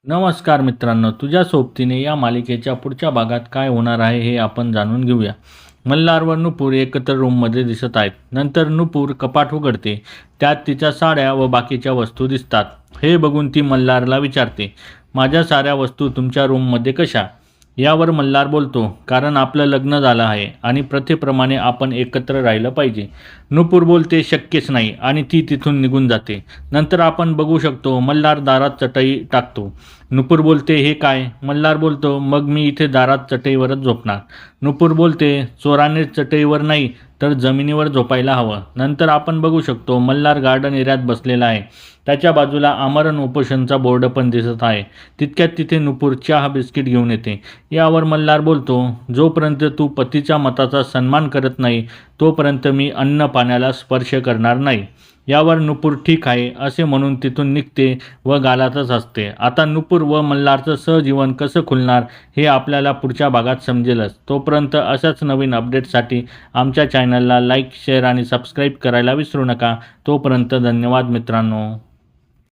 नमस्कार मित्रांनो, तुझ्या सोबतीने या मालिकेच्या पुढच्या भागात काय होणार आहे हे आपण जाणून घेऊया. मल्हार व नुपूर एकत्र रूममध्ये दिसत आहेत. नंतर नुपूर कपाट उघडते. त्यात तिच्या साड्या व बाकीच्या वस्तू दिसतात. हे बघून ती मल्हारला विचारते, माझ्या साऱ्या वस्तू तुमच्या रूममध्ये कशा? यावर मल्हार बोलतो, कारण आपलं लग्न झालं आहे आणि प्रथेप्रमाणे आपण एकत्र राहिलं पाहिजे. नुपूर बोलते, शक्यच नाही, आणि ती तिथून निघून जाते. नंतर आपण बघू शकतो मल्हार दारात चटई टाकतो. नुपूर बोलते, हे काय? मल्हार बोलतो, मग मी इथे दारात चटईवरच झोपणार. नुपूर बोलते, चोराने चटईवर नाही तर जमिनीवर झोपायला हवं. नंतर आपण बघू शकतो मल्हार गार्डन एरियात बसलेला आहे. त्याच्या बाजूला आमरण उपोषणचा बोर्ड पण दिसत आहे. तितक्यात तिथे नुपूर चहा बिस्किट घेऊन येते. यावर मल्हार बोलतो, जोपर्यंत तू पतीच्या मताचा सन्मान करत नाही तोपर्यंत मी अन्न पाण्याला स्पर्श करणार नाही. यावर नुपूर ठीक आहे असे म्हणून तिथून निघते व गालातच असते. आता नुपूर व मल्हारचं सहजीवन कसं खुलणार हे आपल्याला पुढच्या भागात समजेलच. तोपर्यंत अशाच नवीन अपडेटसाठी आमच्या चॅनलला लाईक, शेअर आणि सबस्क्राईब करायला विसरू नका. तोपर्यंत धन्यवाद मित्रांनो.